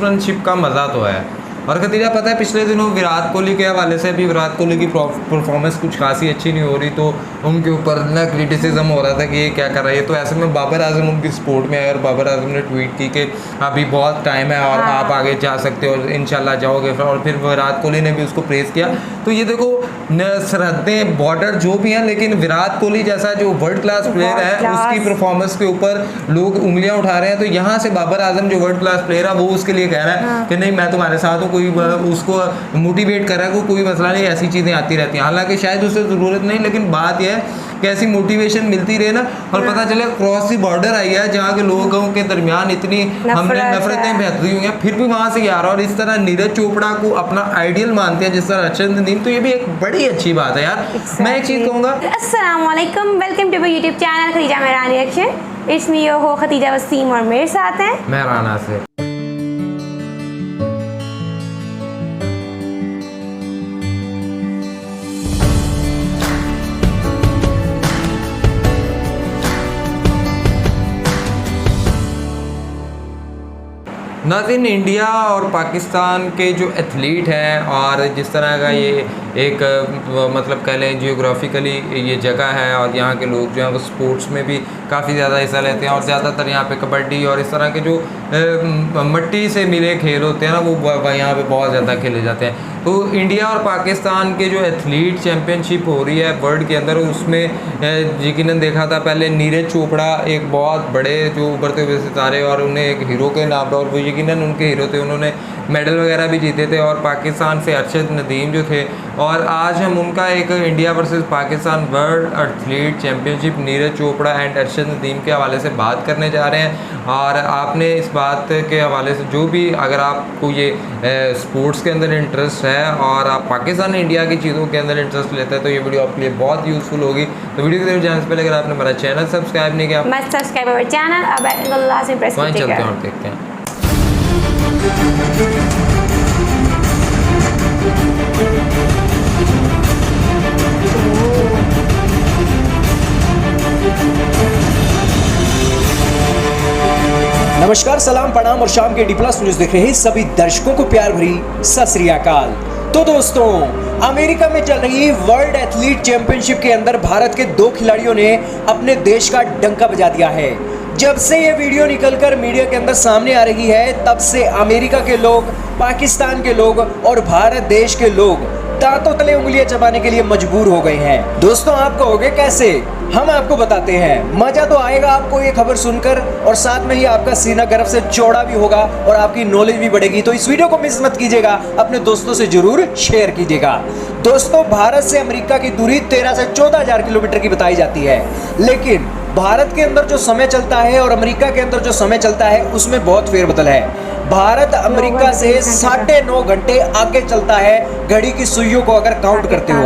Championship का मज़ा तो है। और खतीजा पता है पिछले दिनों विराट कोहली के हवाले से भी विराट कोहली की परफॉर्मेंस कुछ खासी अच्छी नहीं हो रही, तो उनके ऊपर ना क्रिटिसिज्म हो रहा था कि ये क्या कर रहा है। तो ऐसे में बाबर आजम उनकी सपोर्ट में आए और बाबर आजम ने ट्वीट की कि अभी बहुत टाइम है और आप आगे जा सकते हो, इंशाल्लाह जाओगे। और फिर विराट कोहली ने भी उसको प्रेज़ किया। तो ये देखो सरहदें बॉर्डर जो भी हैं, लेकिन विराट कोहली जैसा जो वर्ल्ड क्लास प्लेयर है उसकी परफॉर्मेंस के ऊपर लोग उंगलियां उठा रहे हैं। तो यहाँ से बाबर आजम जो वर्ल्ड क्लास प्लेयर है वो उसके लिए कह रहा है कि नहीं मैं तुम्हारे साथ हूँ, कोई उसको मोटिवेट कर रहा है, कोई मसला नहीं, ऐसी चीज़ें आती रहती हैं। हालांकि शायद उसे ज़रूरत नहीं, लेकिन बात यह है कि ऐसी मोटिवेशन मिलती रहे ना। और पता चले क्रॉस दी बॉर्डर आई है जहाँ के लोगों के दरमियान इतनी हमने नफरतें बेहतरी हुई हैं, फिर भी वहाँ से आ रहा। और इस तरह नीरज चोपड़ा को अपना आइडियल मानते हैं जिस तरह अर्शद नदीम, तो ये भी एक बड़ी अच्छी बात है यार। मैं एक चीज़ कहूँगा, अस्सलाम वालेकुम, welcome to my YouTube channel Khatija Mehran reaction. It's me your हो खतीजा वसीम और मेरे साथ हैं मेहराना से। नाज़रीन, इंडिया और पाकिस्तान के जो एथलीट हैं और जिस तरह का ये एक मतलब कह लें जियोग्राफिकली ये जगह है और यहाँ के लोग जो हैं वो स्पोर्ट्स में भी काफ़ी ज़्यादा हिस्सा लेते हैं। और ज़्यादातर यहाँ पे कबड्डी और इस तरह के जो मिट्टी से मिले खेल होते हैं ना वो यहाँ पे बहुत ज़्यादा खेले जाते हैं। तो इंडिया और पाकिस्तान के जो एथलीट चैम्पियनशिप हो रही है वर्ल्ड के अंदर, उसमें यकीनन देखा था पहले नीरज चोपड़ा एक बहुत बड़े जो उभरते हुए सितारे और उन्हें एक हीरो के नाम पर, और वो यकीनन उनके हीरो थे, उन्होंने मेडल वगैरह भी जीते थे। और पाकिस्तान से अर्शद नदीम जो थे, और आज हम उनका एक India versus Pakistan world athlete championship Neeraj Chopra and Arshad Nadeem के हवाले से बात करने जा रहे हैं। और आपने इस बात के हवाले से जो भी अगर आपको ये स्पोर्ट्स के अंदर इंटरेस्ट है और आप पाकिस्तान इंडिया की चीज़ों के अंदर इंटरेस्ट लेते हैं तो ये वीडियो आपके लिए बहुत यूज़फुल होगी। तो वीडियो की तरफ जाने से पहले अगर आपने हमारा चैनल सब्सक्राइब नहीं किया, मस्ट सब्सक्राइब अवर चैनल। अब लास्ट में प्रेस चलते हैं और देखते हैं। नमस्कार, सलाम, प्रणाम और शाम के डी+ न्यूज देख रहे सभी दर्शकों को प्यार भरी सत श्री अकाल। तो दोस्तों, अमेरिका में चल रही वर्ल्ड एथलीट चैंपियनशिप के अंदर भारत के 2 खिलाड़ियों ने अपने देश का डंका बजा दिया है। जब से ये वीडियो निकलकर मीडिया के अंदर सामने आ रही है तब से अमेरिका के लोग, पाकिस्तान के लोग और भारत देश के लोग दांतों तले उंगलियां चबाने के लिए मजबूर हो गए हैं। दोस्तों, आप कहोगे कैसे? हम आपको बताते हैं। मजा तो आएगा आपको ये खबर सुनकर और साथ में ही आपका सीना गर्व से चौड़ा भी होगा और आपकी नॉलेज भी बढ़ेगी। तो इस वीडियो को मिस मत कीजिएगा, अपने दोस्तों से जरूर शेयर कीजिएगा। दोस्तों, भारत से अमेरिका की दूरी 13 से 14,000 किलोमीटर की बताई जाती है, लेकिन भारत के अंदर जो समय चलता है और अमेरिका के अंदर जो समय चलता है उसमें बहुत फेरबदल है। भारत अमेरिका से 9.5 घंटे आगे चलता है घड़ी की सुइयों को अगर काउंट करते हो।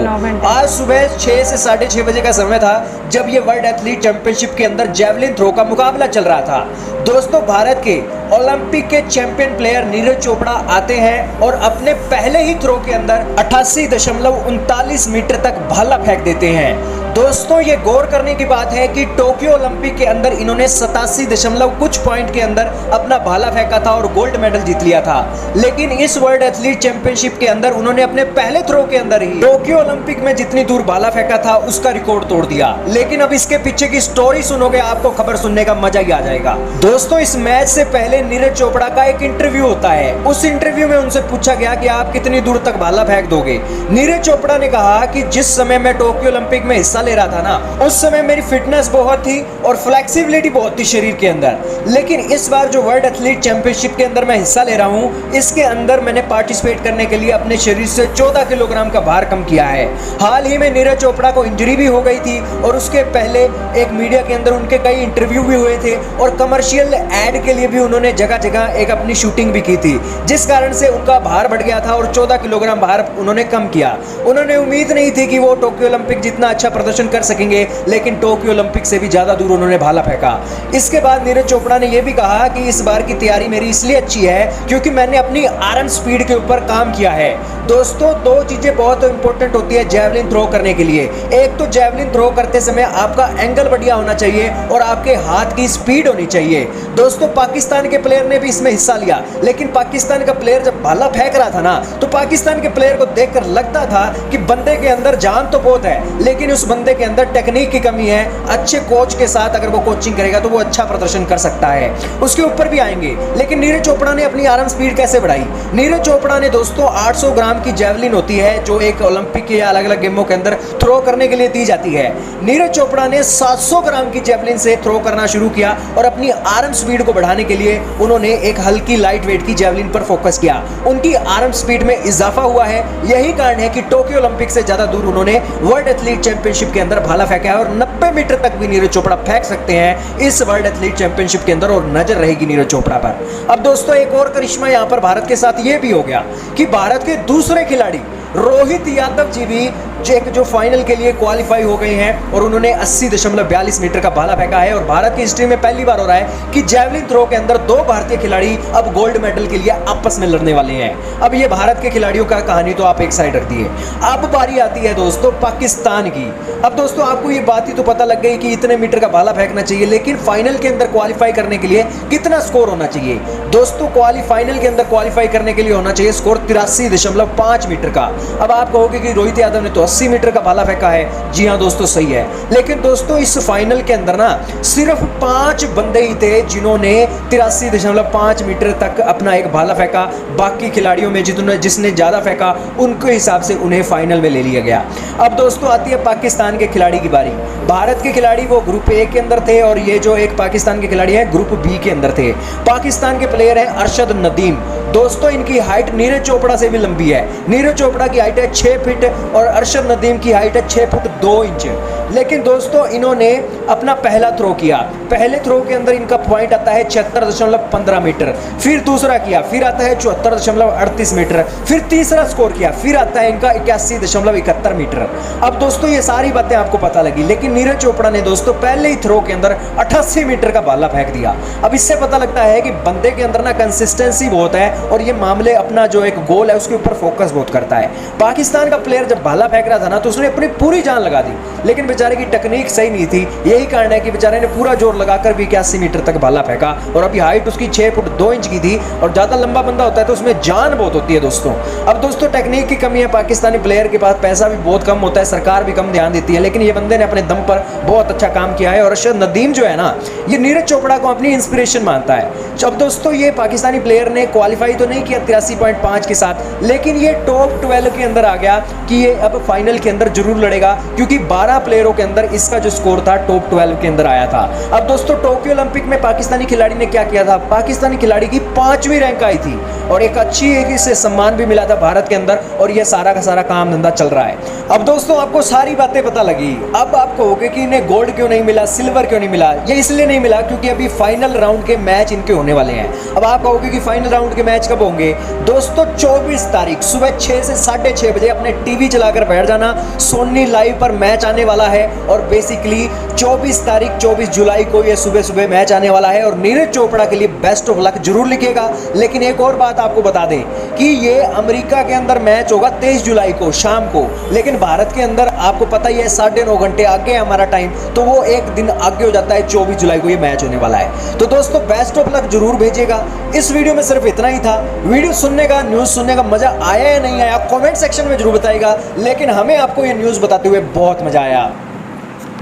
आज सुबह 6 से 6:30 बजे का समय था जब ये वर्ल्ड एथलीट चैंपियनशिप के अंदर जेवलिन थ्रो का मुकाबला चल रहा था। दोस्तों, भारत के ओलंपिक के चैंपियन प्लेयर नीरज चोपड़ा आते हैं और अपने पहले ही थ्रो के अंदर 88.39 मीटर तक भाला फेंक देते हैं। दोस्तों, ये गौर करने की बात है कि टोक्यो ओलंपिक के अंदर इन्होंने 87 कुछ पॉइंट के अंदर अपना भाला फेंका था और गोल्ड मेडल जीत लिया था। लेकिन इस वर्ल्ड एथलीट चैंपियनशिप के अंदर उन्होंने अपने पहले थ्रो के अंदर ही टोक्यो ओलंपिक में जितनी दूर भाला फेंका था उसका रिकॉर्ड तोड़ दिया। लेकिन अब इसके पीछे की स्टोरी सुनोगे, आपको खबर सुनने का मजा ही आ जाएगा। दोस्तों, इस मैच से पहले नीरज चोपड़ा का एक इंटरव्यू होता है। उस इंटरव्यू में उनसे पूछा गया कि आप कितनी दूर तक भाला फेंक दोगे। नीरज चोपड़ा ने कहा कि जिस समय मैं टोक्यो ओलंपिक में हिस्सा ले रहा था ना, उस समय मेरी फिटनेस बहुत थी और फ्लेक्सिबिलिटी बहुत थी शरीर के अंदर। लेकिन इस बार जो वर्ल्ड एथलीट चैंपियनशिप के अंदर मैं हिस्सा ले रहा हूं, इसके अंदर मैंने पार्टिसिपेट करने के लिए अपने शरीर से 14 किलोग्राम का भार कम किया है। हाल ही में नीरज चोपड़ा को इंजरी भी हो गई थी और उसके पहले एक मीडिया के अंदर उनके कई इंटरव्यू भी हुए थे और कमर्शियल एड के लिए भी उन्होंने जगह जगह एक अपनी शूटिंग भी की थी, जिस कारण से उनका भार बढ़ गया था और 14 किलोग्राम भार उन्होंने कम किया। उन्होंने उम्मीद नहीं थी कि वो टोक्यो ओलंपिक जितना अच्छा प्रदर्शन कर सकेंगे, लेकिन टोक्यो ओलंपिक से भी ज्यादा दूर उन्होंने भाला फेंका। इसके बाद नीरज चोपड़ा ने यह भी कहा कि इस बार की तैयारी मेरी इसलिए अच्छी पहुंची है क्योंकि मैंने अपनी आर्म स्पीड के ऊपर काम किया है। दोस्तों, दो चीजें बहुत इंपॉर्टेंट होती है जैवलिन थ्रो करने के लिए। एक तो जैवलिन थ्रो करते समय आपका एंगल बढ़िया होना चाहिए और आपके हाथ की स्पीड होनी चाहिए। दोस्तों, पाकिस्तान के प्लेयर ने भी इसमें हिस्सा लिया, लेकिन पाकिस्तान का प्लेयर जब भाला फेंक रहा था ना, तो पाकिस्तान के प्लेयर को देखकर लगता था कि बंदे के अंदर जान तो बहुत है, लेकिन उस बंदे के अंदर टेक्निक की कमी है। अच्छे कोच के साथ अगर वो कोचिंग करेगा तो वो अच्छा प्रदर्शन कर सकता है। उसके ऊपर भी आएंगे, लेकिन नीरज चोपड़ा ने अपनी आर्म स्पीड कैसे बढ़ाई? नीरज चोपड़ा ने दोस्तों 800 ग्राम की जैवलिन होती है जो एक ओलंपिक या अलग अलग गेमों के अंदर थ्रो करने के लिए दी जाती है। नीरज चोपड़ा ने 700 ग्राम की जैवलिन से थ्रो करना शुरू किया और अपनी आर्म स्पीड को बढ़ाने के लिए उन्होंने एक हल्की लाइट वेट की जैवलिन पर फोकस किया। उनकी आर्म स्पीड में इजाफा हुआ है। यही कारण है कि टोक्यो ओलंपिक से ज्यादा दूर उन्होंने वर्ल्ड एथलीट चैंपियनशिप के अंदर भाला फेंका है और 90 मीटर तक भी नीरज चोपड़ा फेंक सकते हैं इस वर्ल्ड एथलीट चैंपियनशिप के अंदर, और नजर रहेगी नीरज चोपड़ा पर। अब दोस्तों, एक और करिश्मा यहां पर भारत के साथ यह भी हो गया कि भारत के दूसरे खिलाड़ी रोहित यादव जी भी जो फाइनल के लिए क्वालिफाई हो गए हैं और उन्होंने 80.42 मीटर का भाला फेंका है। और भारत की हिस्ट्री में पहली बार हो रहा है कि जैवलिन थ्रो के अंदर दो भारतीय खिलाड़ी अब गोल्ड मेडल के लिए आपस में लड़ने वाले हैं। अब ये भारत के खिलाड़ियों का कहानी तो आप एक साइड रख दिए, अब बारी आती है दोस्तों पाकिस्तान की। अब दोस्तों, आपको ये बात ही तो पता लग गई कि इतने मीटर का भाला फेंकना चाहिए, लेकिन फाइनल के अंदर क्वालिफाई करने के लिए कितना स्कोर होना चाहिए? दोस्तों, फाइनल के अंदर क्वालिफाई करने के लिए होना चाहिए स्कोर 83.5 मीटर का। अब आप कहोगे कि रोहित यादव ने तो 80 मीटर का भाला फेंका है। जी हाँ दोस्तों, सही है, लेकिन दोस्तों इस फाइनल के अंदर ना सिर्फ 5 बंदे ही थे जिन्होंने 83.5 मीटर तक अपना एक भाला फेंका। बाकी खिलाड़ियों में जिसने ज्यादा फेंका उनके हिसाब से उन्हें फाइनल में ले लिया गया। अब दोस्तों आती है पाकिस्तान के खिलाड़ी की बारी। भारत के खिलाड़ी वो ग्रुप ए के अंदर थे और ये जो एक पाकिस्तान के खिलाड़ी हैं ग्रुप बी के अंदर थे। पाकिस्तान के प्लेयर हैं अरशद नदीम। दोस्तों, इनकी हाइट नीरज चोपड़ा से भी लंबी है। नीरज चोपड़ा की हाइट है 6 फीट और अरशद नदीम की हाइट है 6 फुट 2 इंच। लेकिन दोस्तों, इन्होंने अपना पहला थ्रो किया। पहले थ्रो के अंदर इनका पॉइंट आता है 76.15 मीटर, फिर दूसरा किया, फिर आता है 74.38 मीटर, फिर तीसरा स्कोर किया, फिर आता है इनका 81.71 मीटर। अब दोस्तों, ये सारी बातें आपको पता लगी, लेकिन नीरज चोपड़ा ने दोस्तों पहले ही थ्रो के अंदर 88 मीटर का भाला फेंक दिया। अब इससे पता लगता है कि बंदे के अंदर ना कंसिस्टेंसी बहुत है और ये मामले अपना जो एक गोल है उसके ऊपर फोकस बहुत करता है। पाकिस्तान का प्लेयर जब भाला फेंक रहा था ना, तो उसने अपनी पूरी जान लगा दी, लेकिन बेचारे की टेक्निक सही नहीं थी। यही कारण है कि बेचारे ने पूरा जोर लगाकर भी 81 मीटर तक भाला फेंका। और अभी हाइट उसकी 6 फुट 2 इंच की थी और ज्यादा लंबा बंदा होता है तो उसमें जान बहुत होती है दोस्तों। अब दोस्तों, टेक्निक की कमी है, पाकिस्तानी प्लेयर के पास पैसा भी बहुत कम होता है, सरकार भी कम ध्यान देती है, लेकिन ये बंदे ने अपने दम पर बहुत अच्छा काम किया है। और अरशद नदीम जो है ना, ये नीरज चोपड़ा को अपनी इंस्पिरेशन मानता है। अब दोस्तों, ये पाकिस्तानी प्लेयर ने क्वालिफाई तो नहीं किया 83.5 के साथ, लेकिन ये टॉप 12 के अंदर आ गया कि ये अब फाइनल के अंदर जरूर लड़ेगा, क्योंकि 12 प्लेयरों के अंदर इसका जो स्कोर था टॉप 12 के अंदर आया था। अब दोस्तों, टोक्यो ओलंपिक में पाकिस्तानी खिलाड़ी ने क्या किया था? पाकिस्तानी खिलाड़ी की 5वीं रैंक आई थी और एक अच्छी इसे सम्मान भी मिला था भारत के अंदर, और ये सारा का सारा काम धंधा चल रहा है। अब दोस्तों, आपको सारी बातें पता लगी। अब आप कहोगे कि इन्हें गोल्ड क्यों नहीं मिला, सिल्वर क्यों नहीं मिला? ये इसलिए नहीं मिला क्योंकि अभी फाइनल राउंड के मैच इनके होने वाले हैं। अब आप कहोगे कि फाइनल राउंड के मैच कब होंगे? दोस्तों, 24 तारीख सुबह 6 से 6:30 बजे अपने टीवी चलाकर बैठ जाना, सोनी लाइव पर मैच आने वाला है। और बेसिकली 24 जुलाई को ये सुबह सुबह मैच आने वाला है और नीरज चोपड़ा के लिए बेस्ट ऑफ लक जरूर लिखेगा। लेकिन एक और बात आपको बता दें कि ये अमेरिका के अंदर मैच होगा 23 जुलाई को शाम को, लेकिन भारत के अंदर आपको पता ही है 9.5 घंटे आगे है हमारा टाइम, तो वो एक दिन आगे हो जाता है। 24 जुलाई को ये मैच होने वाला है। तो दोस्तों, बेस्ट ऑफ लक जरूर भेजिएगा। इस वीडियो में सिर्फ इतना ही था। वीडियो सुनने का, न्यूज़ सुनने का मजा आया या नहीं आया कमेंट सेक्शन में जरूर बताइएगा, लेकिन हमें आपको ये न्यूज़ बताते हुए बहुत मजा आया।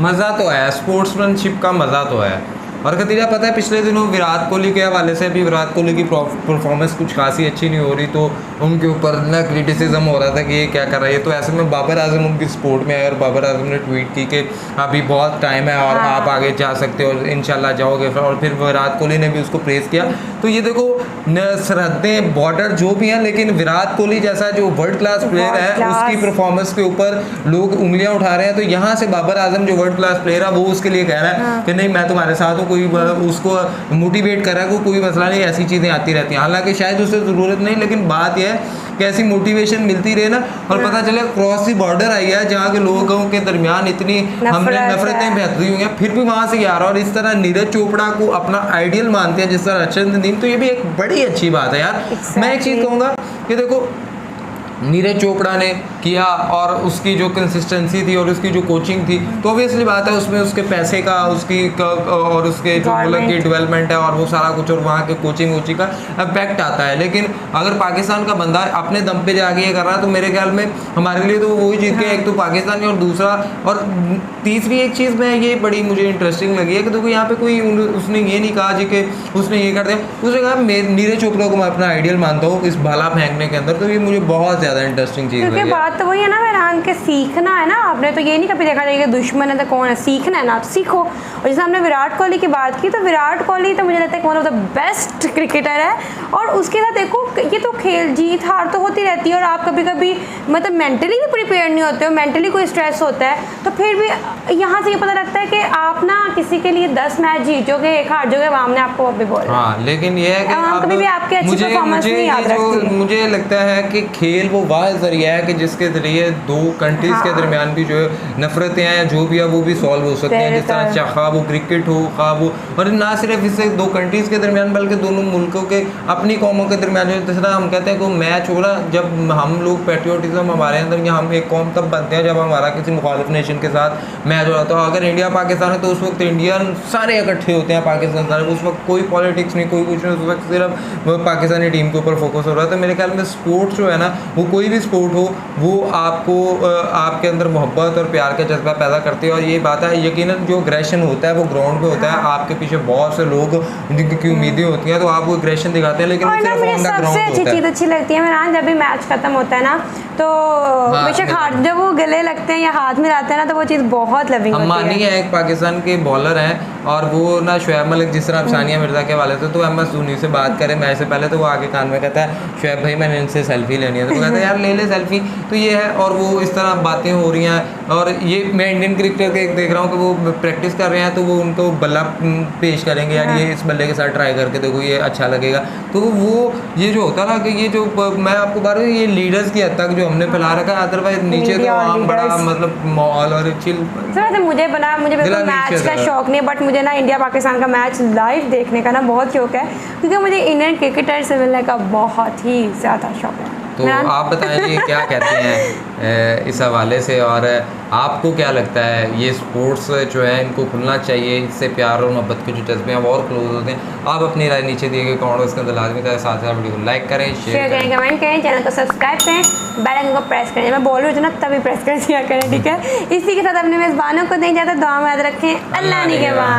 मज़ा तो है, स्पोर्ट्समैनशिप का मज़ा तो है। और खतीजा, पता है पिछले दिनों विराट कोहली के हवाले से भी विराट कोहली की परफॉर्मेंस कुछ खासी अच्छी नहीं हो रही, तो उनके ऊपर ना क्रिटिसिज्म हो रहा था कि ये क्या कर रहा है। तो ऐसे में बाबर आजम उनकी सपोर्ट में आए और बाबर आजम ने ट्वीट की कि अभी बहुत टाइम है और आप आगे जा सकते हो और इंशाल्लाह जाओगे। और फिर विराट कोहली ने भी उसको प्रेज़ किया। तो ये देखो, सरहदें बॉर्डर जो भी हैं, लेकिन विराट कोहली जैसा जो वर्ल्ड क्लास प्लेयर है उसकी परफॉर्मेंस के ऊपर लोग उंगलियाँ उठा रहे हैं। तो यहाँ से बाबर आजम जो वर्ल्ड क्लास प्लेयर है वो उसके लिए कह रहा है कि नहीं, मैं तुम्हारे साथ हूँ, कोई उसको मोटिवेट कर रहा है, कोई मसला नहीं, ऐसी चीज़ें आती रहती हैं। हालांकि शायद उसे ज़रूरत नहीं, लेकिन बात यह है कि ऐसी मोटिवेशन मिलती रहे ना, और पता चले क्रॉस दी बॉर्डर आई है जहाँ के लोगों के दरमियान इतनी हमने नफरतें बेहतरी हुई हैं, फिर भी वहाँ से आ रहा है। और इस तरह नीरज चोपड़ा को अपना आइडियल मानते हैं जिस तरह रक्षन नदीम, तो ये भी एक बड़ी अच्छी बात है यार। मैं एक चीज़ कहूँगा कि देखो, नीरज चोपड़ा ने किया और उसकी जो कंसिस्टेंसी थी और उसकी जो कोचिंग थी, तो ऑब्वियसली बात है उसमें उसके पैसे का, उसकी और उसके जो मुल्क की डेवलपमेंट है और वो सारा कुछ, और वहाँ के कोचिंग का इम्पैक्ट आता है। लेकिन अगर पाकिस्तान का बंदा अपने दम पे जाके ये कर रहा है, तो मेरे ख्याल में हमारे लिए तो वही जीत गया, एक तो पाकिस्तानी, और दूसरा और तीसरी एक चीज़ में ये बड़ी मुझे इंटरेस्टिंग लगी है कि देखो यहाँ पे कोई उसने ये नहीं कहा जी कि उसने ये कर दिया, उसने कहा नीरज चोपड़ा को मैं अपना आइडियल मानता हूँ इस भाला फेंकने के अंदर। तो ये मुझे बहुत ज़्यादा इंटरेस्टिंग चीज़ क्योंकि लगी। बात तो वही है ना मेहरान के, सीखना है ना। आपने तो ये नहीं कभी देखा जाएगा दुश्मन है तो कौन है, सीखना है ना, तो सीखो। और जैसे हमने विराट कोहली की बात की, तो विराट कोहली तो मुझे लगता है one of the best cricketer है। और उसके साथ देखो, ये तो खेल जीत हार तो होती रहती है, और आप कभी कभी मतलब मेंटली भी प्रिपेयर नहीं होते हो, मेंटली कोई स्ट्रेस होता है, तो फिर भी यहाँ से ये पता लगता है कि आप ना किसी के लिए 10 मैच जीतोगे, 1 हार जाओगे, वहाँ हमने आपको अभी बोला। हाँ, लेकिन ये है कि कभी भी आपकी अच्छी परफॉर्मेंस नहीं याद रखती। मुझे लगता है कि खेल वो वाह जरिया है कि जिसके जरिए दो कंट्रीज के दरमियान भी जो है नफरतें हैं, जो भी है वो भी सॉल्व हो सकती हैं। जिस तरह चाहे वो क्रिकेट हो, खा वो, और ना सिर्फ इससे दो कंट्रीज के दरमियान बल्कि दोनों मुल्कों के अपनी कौमों के दरमियान जो जिस तरह हम कहते हैं कि मैच हो रहा, जब हम लोग पेट्रियोटिज्म हमारे अंदर, या हम एक कौम तब बनते हैं जब हमारा किसी मुखालिफ नेशन के साथ मैच हो रहा। तो अगर इंडिया पाकिस्तान है तो उस वक्त इंडियन सारे इकट्ठे होते हैं पाकिस्तान सारे, उस वक्त कोई पॉलिटिक्स नहीं, कोई कुछ नहीं, उस वक्त सिर्फ पाकिस्तानी टीम के ऊपर फोकस हो रहा है। तो मेरे ख्याल में स्पोर्ट्स जो है ना, वो कोई भी स्पोर्ट हो, वो आपको आपके अंदर मोहब्बत और प्यार का जज्बा पैदा करती है। और ये बात है यकीनन जो एग्रेशन होता है वो ग्राउंड पे होता है, आपके पीछे बहुत से लोग जिनकी उम्मीदें होती हैं, तो आप वो एग्रेशन दिखाते हैं, लेकिन और ना मुझे सबसे अच्छी चीज़ अच्छी लगती है मेहरान, जब भी मैच खत्म होता है ना, तो बेशक हाथ जब वो गले लगते हैं या हाथ मिलाते हैं ना, तो वो चीज़ बहुत लविंग होती है। अम्मानी है एक पाकिस्तान के बॉलर हैं, और वो ना शुएब मलिक, जिस तरह सानिया मिर्ज़ा के वाले थे, तो MS धोनी से बात करें मैच से पहले, तो वो आगे कान में कहता है शुएब भाई मैंने इनसे सेल्फी लेनी है, तो वो कहता है यार ले ले सेल्फी। तो ये है, और वो इस तरह बातें हो रही हैं। और ये मैं इंडियन क्रिकेटर के देख रहा हूँ कि वो प्रैक्टिस कर रहे हैं, तो वो उनको बल्ला पेश करेंगे, यार ये इस बल्ले के साथ ट्राई करके देखो, ये अच्छा लगेगा। तो वो ये जो होता है ना कि ये जो मैं आपको बता रहा हूँ, ये लीडर्स की हद तक जो हमने फैला रखा है, अदरवाइज नीचे तो आम बड़ा मतलब माहौल और चिल। मुझे बिल्कुल मैच का शौक नहीं, बट मुझे ना इंडिया पाकिस्तान का मैच लाइव देखने का ना बहुत शौक है, क्योंकि मुझे इंडियन क्रिकेटर से मिलने का बहुत ही ज़्यादा शौक है। तो आप बताइए क्या कहते हैं इस हवाले से, और आपको क्या लगता है ये स्पोर्ट्स जो है इनको खुलना चाहिए, इससे प्यार और मोहब्बत के जो जज्बे हैं वो और क्लोज होते हैं। आप अपनी राय नीचे दिए गए कमेंट बॉक्स के अंदर लाजमी करें, साथ साथ वीडियो को लाइक करें, शेयर करें, कमेंट करें, चैनल को सब्सक्राइब करें, बेल आइकन को प्रेस करें। मैं बोल रही हूँ ना तभी प्रेस कर दिया करें, ठीक है। इसी के साथ अपने मेज़बानों को दें जाता, दुआ में याद रखें। अल्लाह निगहबान।